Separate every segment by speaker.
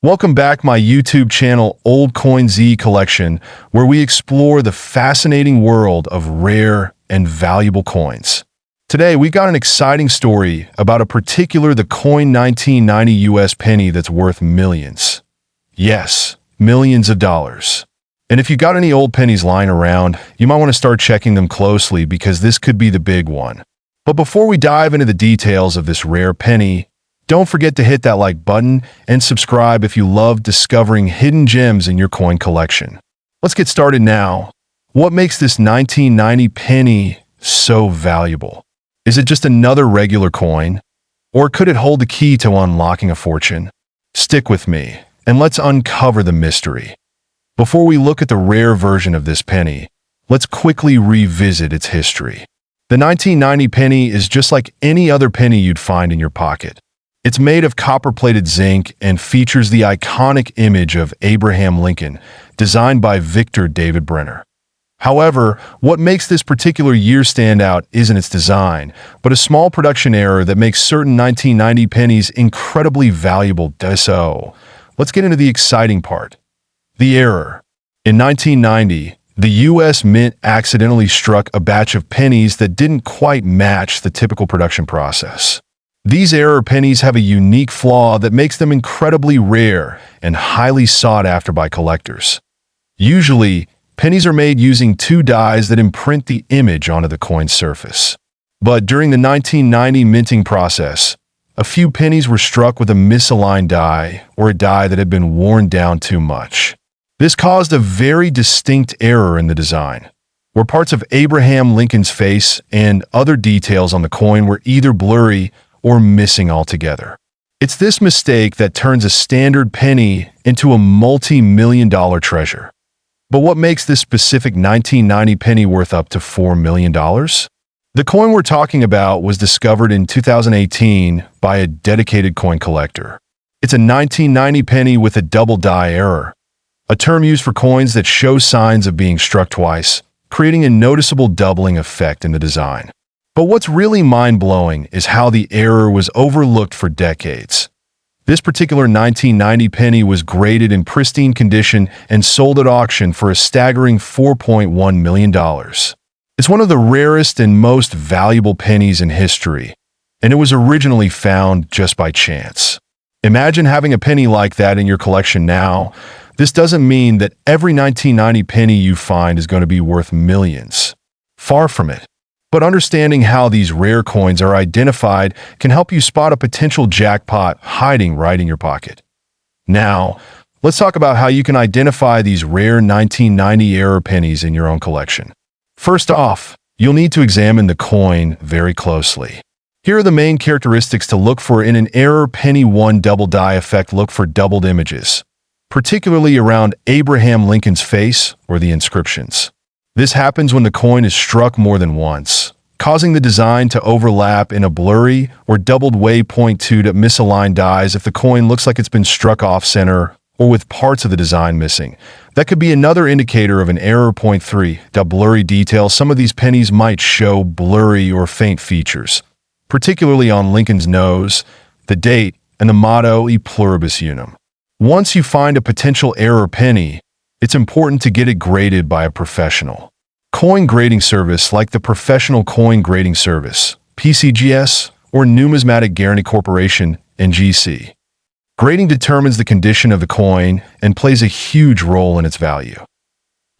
Speaker 1: Welcome back my YouTube channel Old Coin Z Collection, where we explore the fascinating world of rare and valuable coins. Today we got an exciting story about the coin 1990 US penny that's worth millions. Yes, millions of dollars. And if you got any old pennies lying around, you might want to start checking them closely because this could be the big one. But before we dive into the details of this rare penny, don't forget to hit that like button and subscribe if you love discovering hidden gems in your coin collection. Let's get started now. What makes this 1990 penny so valuable? Is it just another regular coin? Or could it hold the key to unlocking a fortune? Stick with me, and let's uncover the mystery. Before we look at the rare version of this penny, let's quickly revisit its history. The 1990 penny is just like any other penny you'd find in your pocket. It's made of copper-plated zinc and features the iconic image of Abraham Lincoln, designed by Victor David Brenner. However, what makes this particular year stand out isn't its design, but a small production error that makes certain 1990 pennies incredibly valuable. So, let's get into the exciting part. The error. In 1990, the U.S. Mint accidentally struck a batch of pennies that didn't quite match the typical production process. These error pennies have a unique flaw that makes them incredibly rare and highly sought after by collectors. Usually, pennies are made using two dies that imprint the image onto the coin's surface. But during the 1990 minting process, a few pennies were struck with a misaligned die or a die that had been worn down too much. This caused a very distinct error in the design, where parts of Abraham Lincoln's face and other details on the coin were either blurry or missing altogether. It's this mistake that turns a standard penny into a multi-million-dollar treasure. But what makes this specific 1990 penny worth up to $4 million? The coin we're talking about was discovered in 2018 by a dedicated coin collector. It's a 1990 penny with a double die error, a term used for coins that show signs of being struck twice, creating a noticeable doubling effect in the design. But what's really mind-blowing is how the error was overlooked for decades. This particular 1990 penny was graded in pristine condition and sold at auction for a staggering $4.1 million. It's one of the rarest and most valuable pennies in history, and it was originally found just by chance. Imagine having a penny like that in your collection now. This doesn't mean that every 1990 penny you find is going to be worth millions. Far from it. But understanding how these rare coins are identified can help you spot a potential jackpot hiding right in your pocket. Now, let's talk about how you can identify these rare 1990 error pennies in your own collection. First off, you'll need to examine the coin very closely. Here are the main characteristics to look for in an error penny. 1. Double die effect. Look for doubled images, particularly around Abraham Lincoln's face or the inscriptions. This happens when the coin is struck more than once, causing the design to overlap in a blurry or doubled way. 2. To misaligned dies. If the coin looks like it's been struck off-center or with parts of the design missing, that could be another indicator of an error. 3. Blurry detail. Some of these pennies might show blurry or faint features, particularly on Lincoln's nose, the date, and the motto E Pluribus Unum. Once you find a potential error penny, it's important to get it graded by a professional coin grading service like the Professional Coin Grading Service, PCGS, or Numismatic Guarantee Corporation, NGC. Grading determines the condition of the coin and plays a huge role in its value.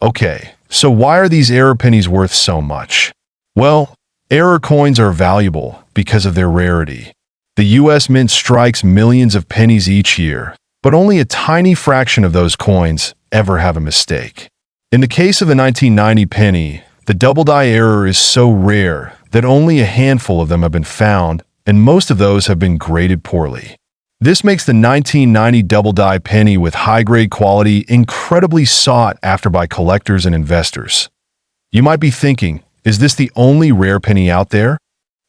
Speaker 1: Okay, so why are these error pennies worth so much? Well, error coins are valuable because of their rarity. The U.S. Mint strikes millions of pennies each year, but only a tiny fraction of those coins ever have a mistake. In the case of the 1990 penny, the double die error is so rare that only a handful of them have been found, and most of those have been graded poorly. This makes the 1990 double die penny with high-grade quality incredibly sought after by collectors and investors. You might be thinking, is this the only rare penny out there?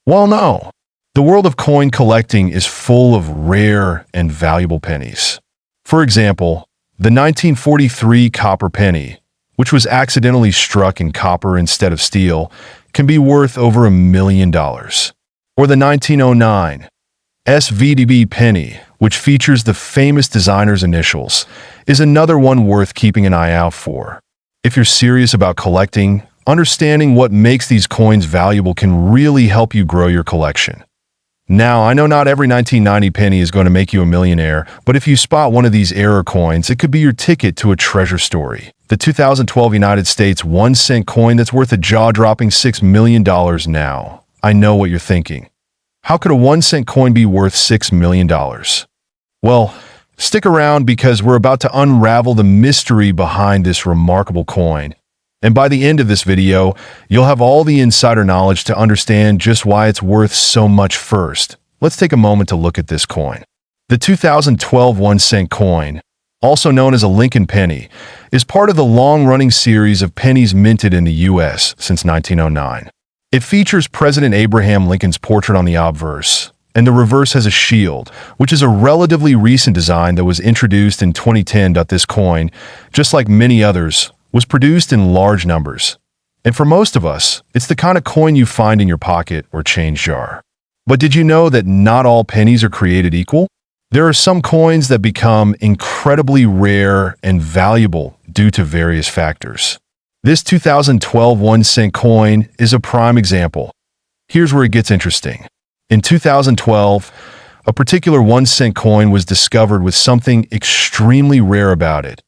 Speaker 1: Well, no. The world of coin collecting is full of rare and valuable pennies. For example, the 1943 copper penny, which was accidentally struck in copper instead of steel, can be worth over $1 million. Or the 1909 SVDB penny, which features the famous designer's initials, is another one worth keeping an eye out for. If you're serious about collecting, understanding what makes these coins valuable can really help you grow your collection. Now, I know not every 1990 penny is going to make you a millionaire, but if you spot one of these error coins, it could be your ticket to a treasure story. The 2012 United States 1-cent coin that's worth a jaw-dropping $6 million now. I know what you're thinking. How could a 1-cent coin be worth $6 million? Well, stick around because we're about to unravel the mystery behind this remarkable coin. And by the end of this video, you'll have all the insider knowledge to understand just why it's worth so much. First, let's take a moment to look at this coin. The 2012 1-cent coin, also known as a Lincoln penny, is part of the long-running series of pennies minted in the U.S. since 1909. It features President Abraham Lincoln's portrait on the obverse, and the reverse has a shield, which is a relatively recent design that was introduced in 2010. This coin, just like many others, was produced in large numbers. And for most of us, it's the kind of coin you find in your pocket or change jar. But did you know that not all pennies are created equal? There are some coins that become incredibly rare and valuable due to various factors. This 2012 1-cent coin is a prime example. Here's where it gets interesting. In 2012, a particular 1-cent coin was discovered with something extremely rare about it: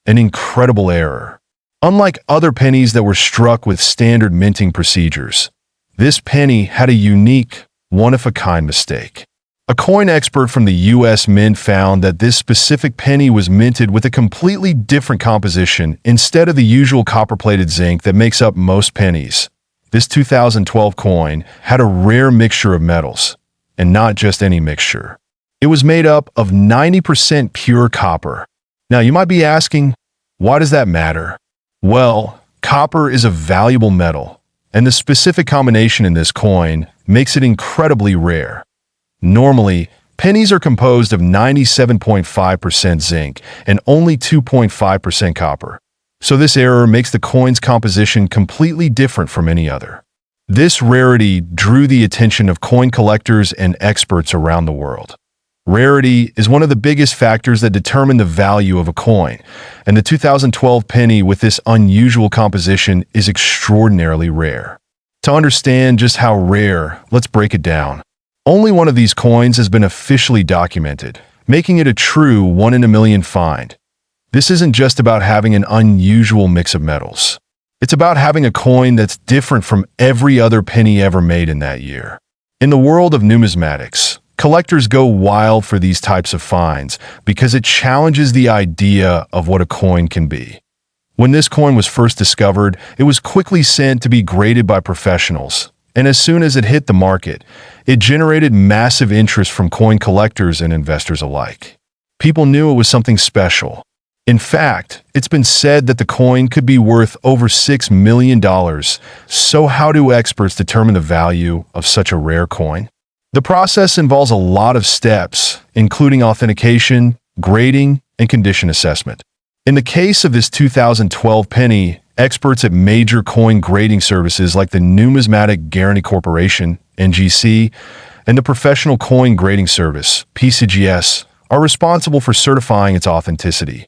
Speaker 1: an incredible error. Unlike other pennies that were struck with standard minting procedures, this penny had a unique, one-of-a-kind mistake. A coin expert from the U.S. Mint found that this specific penny was minted with a completely different composition instead of the usual copper-plated zinc that makes up most pennies. This 2012 coin had a rare mixture of metals, and not just any mixture. It was made up of 90% pure copper. Now, you might be asking, why does that matter? Well, copper is a valuable metal, and the specific combination in this coin makes it incredibly rare. Normally, pennies are composed of 97.5% zinc and only 2.5% copper, so this error makes the coin's composition completely different from any other. This rarity drew the attention of coin collectors and experts around the world. Rarity is one of the biggest factors that determine the value of a coin, and the 2012 penny with this unusual composition is extraordinarily rare. To understand just how rare, let's break it down. Only one of these coins has been officially documented, making it a true 1-in-a-million find. This isn't just about having an unusual mix of metals. It's about having a coin that's different from every other penny ever made in that year. In the world of numismatics, collectors go wild for these types of finds because it challenges the idea of what a coin can be. When this coin was first discovered, it was quickly sent to be graded by professionals, and as soon as it hit the market, it generated massive interest from coin collectors and investors alike. People knew it was something special. In fact, it's been said that the coin could be worth over $6 million. So how do experts determine the value of such a rare coin? The process involves a lot of steps, including authentication, grading, and condition assessment. In the case of this 2012 penny, experts at major coin grading services like the Numismatic Guarantee Corporation, NGC, and the Professional Coin Grading Service, PCGS, are responsible for certifying its authenticity.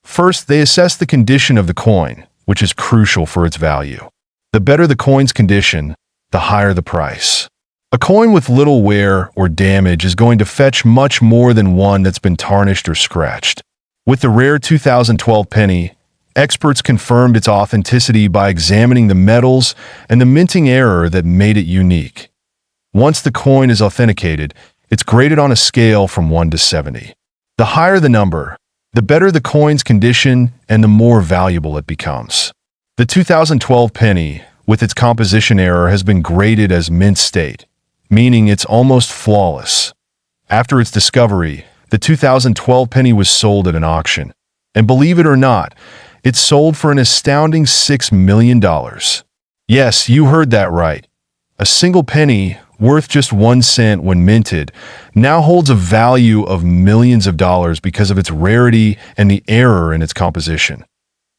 Speaker 1: First, they assess the condition of the coin, which is crucial for its value. The better the coin's condition, the higher the price. A coin with little wear or damage is going to fetch much more than one that's been tarnished or scratched. With the rare 2012 penny, experts confirmed its authenticity by examining the metals and the minting error that made it unique. Once the coin is authenticated, it's graded on a scale from 1 to 70. The higher the number, the better the coin's condition and the more valuable it becomes. The 2012 penny, with its composition error, has been graded as mint state, meaning it's almost flawless. After its discovery, the 2012 penny was sold at an auction, and believe it or not, it sold for an astounding $6 million. Yes, you heard that right. A single penny, worth just 1 cent when minted, now holds a value of millions of dollars because of its rarity and the error in its composition.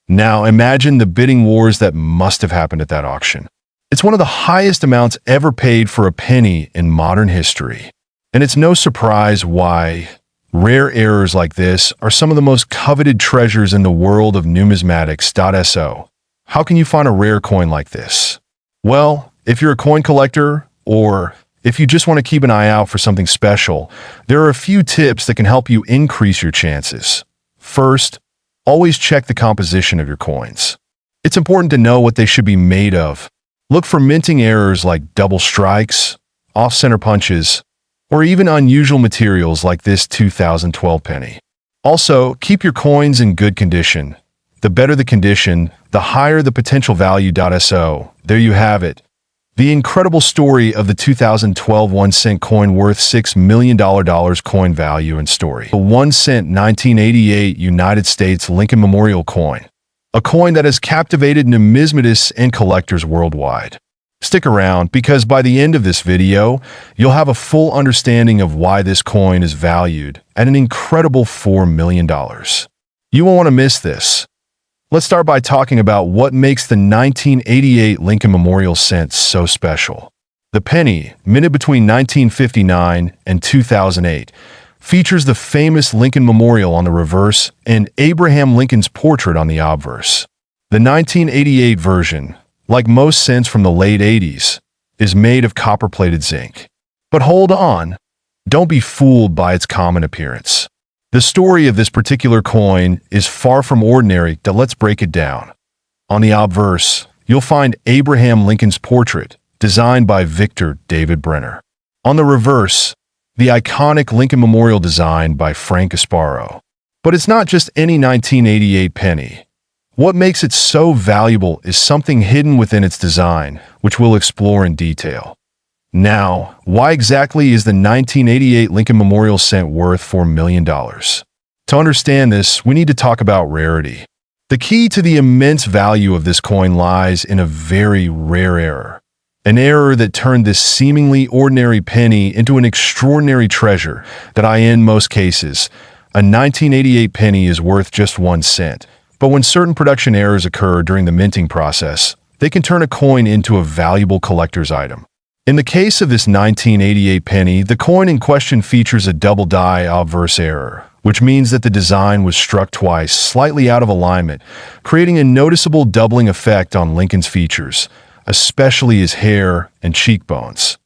Speaker 1: Now imagine the bidding wars that must have happened at that auction. It's one of the highest amounts ever paid for a penny in modern history. And it's no surprise why. Rare errors like this are some of the most coveted treasures in the world of numismatics.so. How can you find a rare coin like this? Well, if you're a coin collector, or if you just want to keep an eye out for something special, there are a few tips that can help you increase your chances. First, always check the composition of your coins. It's important to know what they should be made of. Look for minting errors like double strikes, off-center punches, or even unusual materials like this 2012 penny. Also, keep your coins in good condition. The better the condition, the higher the potential value.so. There you have it. The incredible story of the 2012 1-cent coin worth $6 million coin value and story. The 1-cent 1988 United States Lincoln Memorial coin. A coin that has captivated numismatists and collectors worldwide. Stick around, because by the end of this video, you'll have a full understanding of why this coin is valued at an incredible $4 million. You won't want to miss this. Let's start by talking about what makes the 1988 Lincoln Memorial cent so special. The penny, minted between 1959 and 2008, features the famous Lincoln Memorial on the reverse and Abraham Lincoln's portrait on the obverse. The 1988 version, like most cents from the late 80s, is made of copper-plated zinc. But hold on, don't be fooled by its common appearance. The story of this particular coin is far from ordinary. Let's break it down. On the obverse, you'll find Abraham Lincoln's portrait, designed by Victor David Brenner. On the reverse, the iconic Lincoln Memorial design by Frank Gasparo. But it's not just any 1988 penny. What makes it so valuable is something hidden within its design, which we'll explore in detail. Now, why exactly is the 1988 Lincoln Memorial cent worth $4 million? To understand this, we need to talk about rarity. The key to the immense value of this coin lies in a very rare error. An error that turned this seemingly ordinary penny into an extraordinary treasure that, in most cases, a 1988 penny is worth just 1 cent. But when certain production errors occur during the minting process, they can turn a coin into a valuable collector's item. In the case of this 1988 penny, the coin in question features a double die obverse error, which means that the design was struck twice, slightly out of alignment, creating a noticeable doubling effect on Lincoln's features, especially his hair and cheekbones.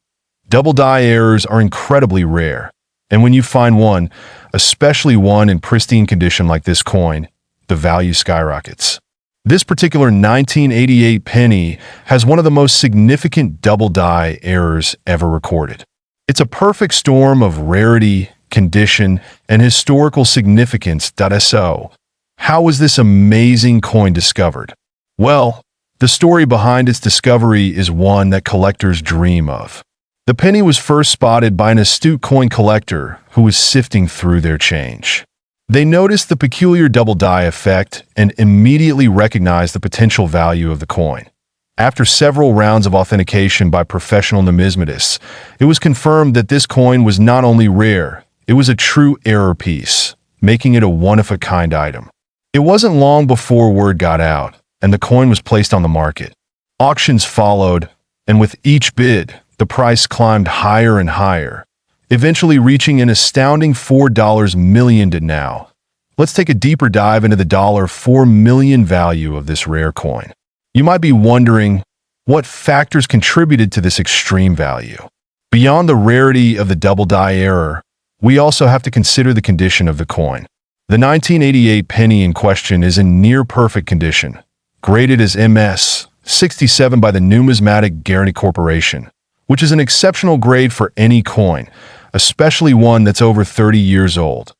Speaker 1: Double die errors are incredibly rare, and when you find one, especially one in pristine condition like this coin, the value skyrockets. This particular 1988 penny has one of the most significant double die errors ever recorded. It's a perfect storm of rarity, condition, and historical significance.so. How was this amazing coin discovered? Well, the story behind its discovery is one that collectors dream of. The penny was first spotted by an astute coin collector who was sifting through their change. They noticed the peculiar double die effect and immediately recognized the potential value of the coin. After several rounds of authentication by professional numismatists, it was confirmed that this coin was not only rare, it was a true error piece, making it a one-of-a-kind item. It wasn't long before word got out, and the coin was placed on the market. Auctions followed, and with each bid, the price climbed higher and higher, eventually reaching an astounding $4 million to now. Let's take a deeper dive into the $4 million value of this rare coin. You might be wondering, what factors contributed to this extreme value? Beyond the rarity of the double die error, we also have to consider the condition of the coin. The 1988 penny in question is in near-perfect condition, graded as MS 67 by the Numismatic Guarantee Corporation, which is an exceptional grade for any coin, especially one that's over 30 years old.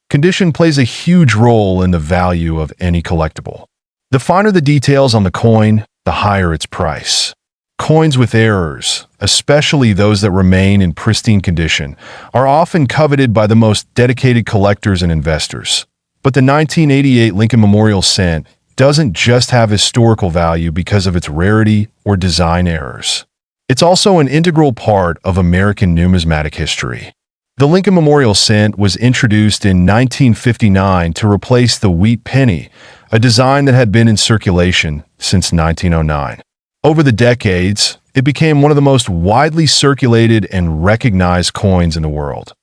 Speaker 1: Condition plays a huge role in the value of any collectible. The finer the details on the coin, the higher its price. Coins with errors, especially those that remain in pristine condition, are often coveted by the most dedicated collectors and investors. But the 1988 Lincoln Memorial cent doesn't just have historical value because of its rarity or design errors. It's also an integral part of American numismatic history. The Lincoln Memorial cent was introduced in 1959 to replace the wheat penny, a design that had been in circulation since 1909. Over the decades, it became one of the most widely circulated and recognized coins in the world.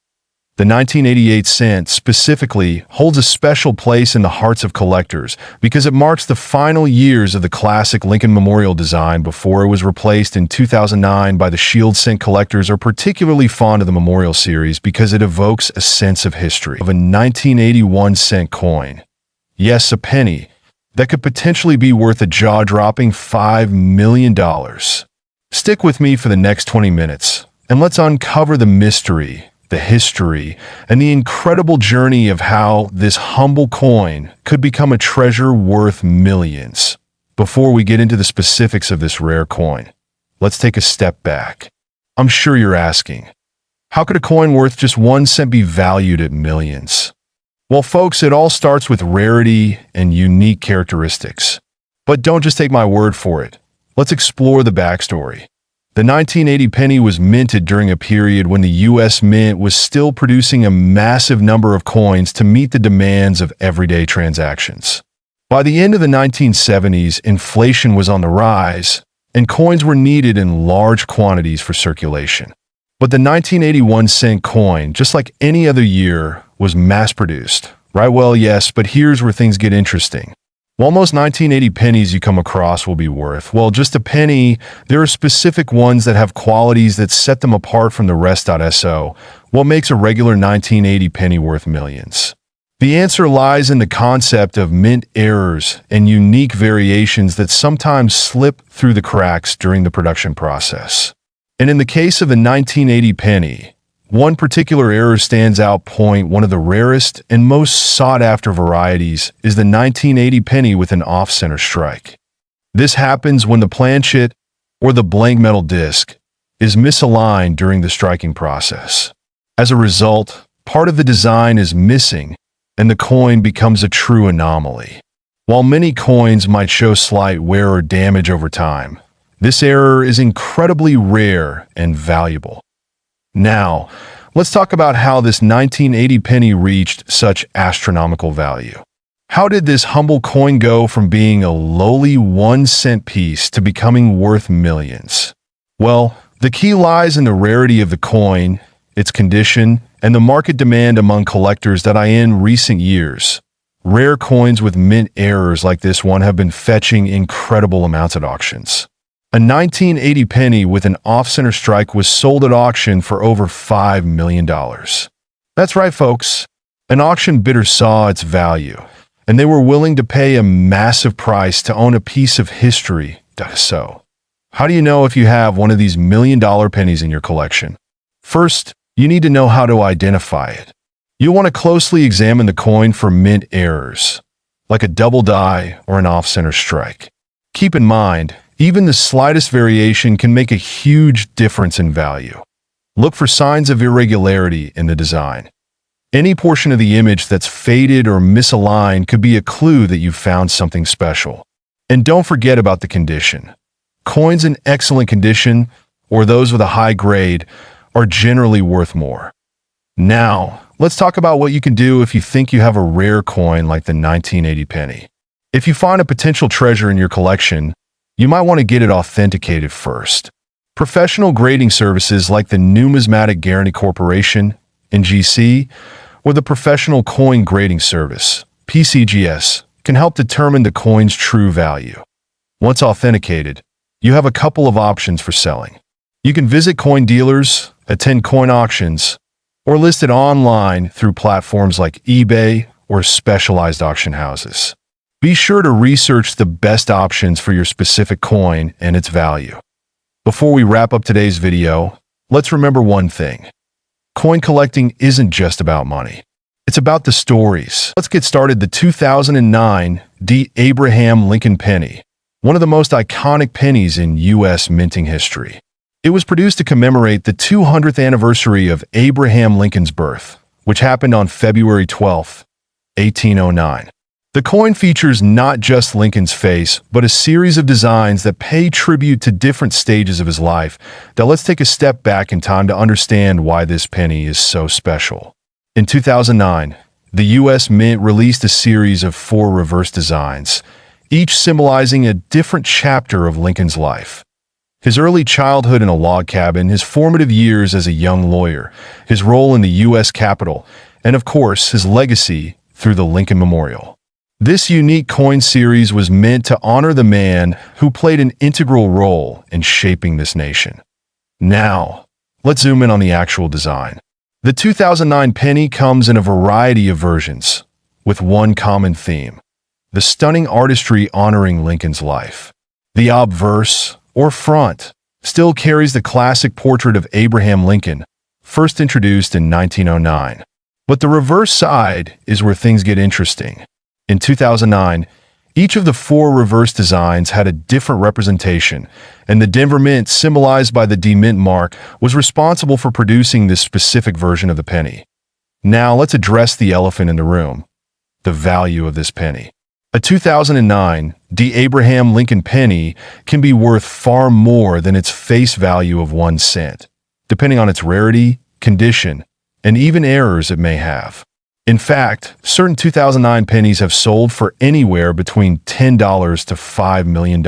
Speaker 1: The The 1988 cent specifically holds a special place in the hearts of collectors because it marks the final years of the classic Lincoln Memorial design before it was replaced in 2009 by the Shield cent. Collectors are particularly fond of the Memorial series because it evokes a sense of history of a 1981 cent coin. Yes, a penny that could potentially be worth a jaw-dropping $5 million. Stick with me for the next 20 minutes, and let's uncover the mystery, the history, and the incredible journey of how this humble coin could become a treasure worth millions. Before we get into the specifics of this rare coin, let's take a step back. I'm sure you're asking, how could a coin worth just 1 cent be valued at millions? Well, folks, it all starts with rarity and unique characteristics. But don't just take my word for it. Let's explore the backstory. The 1980 penny was minted during a period when the U.S. Mint was still producing a massive number of coins to meet the demands of everyday transactions. By the end of the 1970s, inflation was on the rise, and coins were needed in large quantities for circulation. But the 1981 cent coin, just like any other year, was mass-produced. Right, well, yes, but here's where things get interesting. While most 1980 pennies you come across will be worth, well, just a penny, there are specific ones that have qualities that set them apart from the rest. So, what makes a regular 1980 penny worth millions? The answer lies in the concept of mint errors and unique variations that sometimes slip through the cracks during the production process. And in the case of the 1980 penny, one particular error stands out. One of the rarest and most sought-after varieties is the 1980 penny with an off-center strike. This happens when the planchet, or the blank metal disc, is misaligned during the striking process. As a result, part of the design is missing, and the coin becomes a true anomaly. While many coins might show slight wear or damage over time, this error is incredibly rare and valuable. Now, let's talk about how this 1980 penny reached such astronomical value. How did this humble coin go from being a lowly 1 cent piece to becoming worth millions? Well, the key lies in the rarity of the coin, its condition, and the market demand among collectors that in recent years. Rare coins with mint errors like this one have been fetching incredible amounts at auctions. A 1980 penny with an off-center strike was sold at auction for over $5 million. That's right, folks. An auction bidder saw its value, and they were willing to pay a massive price to own a piece of history. So, how do you know if you have one of these million-dollar pennies in your collection? First, you need to know how to identify it. You'll want to closely examine the coin for mint errors, like a double die or an off-center strike. Keep in mind, even the slightest variation can make a huge difference in value. Look for signs of irregularity in the design. Any portion of the image that's faded or misaligned could be a clue that you've found something special. And don't forget about the condition. Coins in excellent condition, or those with a high grade, are generally worth more. Now, let's talk about what you can do if you think you have a rare coin like the 1980 penny. If you find a potential treasure in your collection, you might want to get it authenticated first. Professional grading services like the Numismatic Guarantee Corporation, NGC, or the Professional Coin Grading Service, PCGS, can help determine the coin's true value. Once authenticated, you have a couple of options for selling. You can visit coin dealers, attend coin auctions, or list it online through platforms like eBay or specialized auction houses. Be sure to research the best options for your specific coin and its value. Before we wrap up today's video, let's remember one thing. Coin collecting isn't just about money. It's about the stories. Let's get started. The 2009 Ibrahim Lincoln penny, one of the most iconic pennies in U.S. minting history. It was produced to commemorate the 200th anniversary of Abraham Lincoln's birth, which happened on February 12, 1809. The coin features not just Lincoln's face, but a series of designs that pay tribute to different stages of his life. Now let's take a step back in time to understand why this penny is so special. In 2009, the U.S. Mint released a series of 4 reverse designs, each symbolizing a different chapter of Lincoln's life. His early childhood in a log cabin, his formative years as a young lawyer, his role in the U.S. Capitol, and of course, his legacy through the Lincoln Memorial. This unique coin series was meant to honor the man who played an integral role in shaping this nation. Now, let's zoom in on the actual design. The 2009 penny comes in a variety of versions, with one common theme: the stunning artistry honoring Lincoln's life. The obverse, or front, still carries the classic portrait of Abraham Lincoln, first introduced in 1909. But the reverse side is where things get interesting. In 2009, each of the four reverse designs had a different representation, and the Denver Mint, symbolized by the D Mint mark, was responsible for producing this specific version of the penny. Now let's address the elephant in the room: the value of this penny. A 2009 D. Abraham Lincoln penny can be worth far more than its face value of 1 cent, depending on its rarity, condition, and even errors it may have. In fact, certain 2009 pennies have sold for anywhere between $10 to $5 million.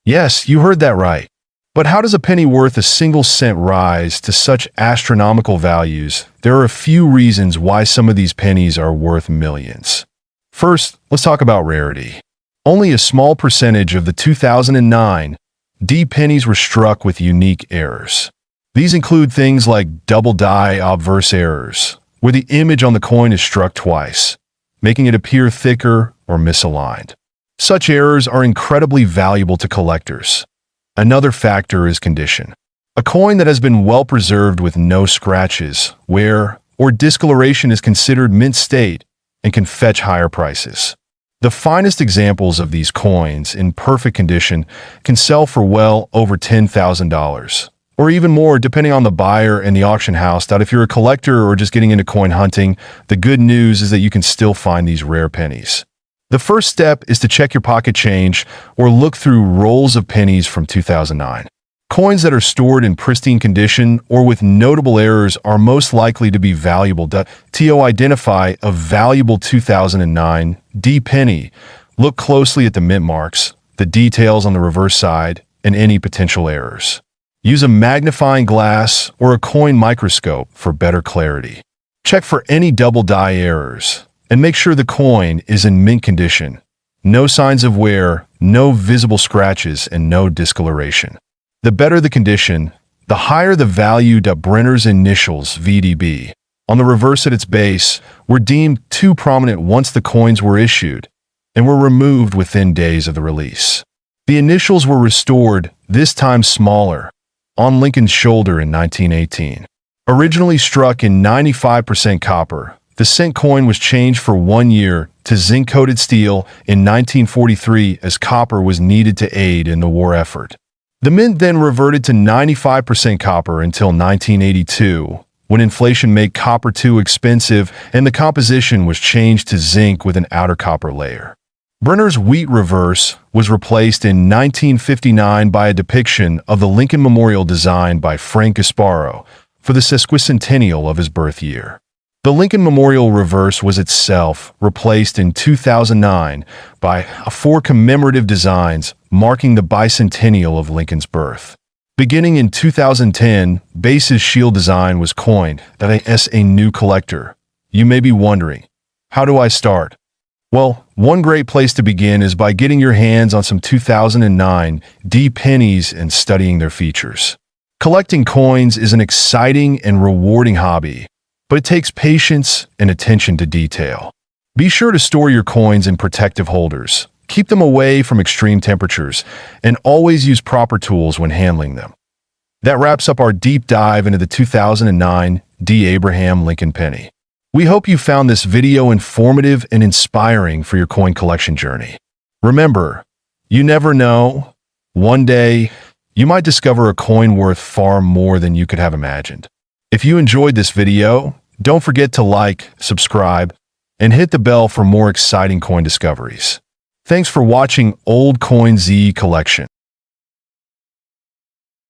Speaker 1: Yes, you heard that right. But how does a penny worth a single cent rise to such astronomical values? There are a few reasons why some of these pennies are worth millions. First, let's talk about rarity. Only a small percentage of the 2009 D pennies were struck with unique errors. These include things like double die obverse errors, where the image on the coin is struck twice, making it appear thicker or misaligned. Such errors are incredibly valuable to collectors. Another factor is condition. A coin that has been well preserved with no scratches, wear, or discoloration is considered mint state and can fetch higher prices. The finest examples of these coins in perfect condition can sell for well over $10,000, or even more depending on the buyer and the auction house. If you're a collector or just getting into coin hunting, the good news is that you can still find these rare pennies. The first step is to check your pocket change or look through rolls of pennies from 2009. Coins that are stored in pristine condition or with notable errors are most likely to be valuable. To identify a valuable 2009 D penny, look closely at the mint marks, the details on the reverse side, and any potential errors. Use a magnifying glass or a coin microscope for better clarity. Check for any double die errors, and make sure the coin is in mint condition. No signs of wear, no visible scratches, and no discoloration. The better the condition, the higher the value. Brenner's initials, VDB, on the reverse at its base, were deemed too prominent once the coins were issued, and were removed within days of the release. The initials were restored, this time smaller, on Lincoln's shoulder in 1918. Originally struck in 95% copper, the cent coin was changed for 1 year to zinc-coated steel in 1943 as copper was needed to aid in the war effort. The mint then reverted to 95% copper until 1982, when inflation made copper too expensive and the composition was changed to zinc with an outer copper layer. Brenner's wheat reverse was replaced in 1959 by a depiction of the Lincoln Memorial designed by Frank Gasparo for the sesquicentennial of his birth year. The Lincoln Memorial reverse was itself replaced in 2009 by 4 commemorative designs marking the bicentennial of Lincoln's birth. Beginning in 2010, Base's shield design was coined as a new collector. You may be wondering, how do I start? Well, one great place to begin is by getting your hands on some 2009 D pennies and studying their features. Collecting coins is an exciting and rewarding hobby, but it takes patience and attention to detail. Be sure to store your coins in protective holders. Keep them away from extreme temperatures, and always use proper tools when handling them. That wraps up our deep dive into the 2009 D. Abraham Lincoln penny. We hope you found this video informative and inspiring for your coin collection journey. Remember, you never know. One day, you might discover a coin worth far more than you could have imagined. If you enjoyed this video, don't forget to like, subscribe, and hit the bell for more exciting coin discoveries. Thanks for watching Old Coin Z Collection.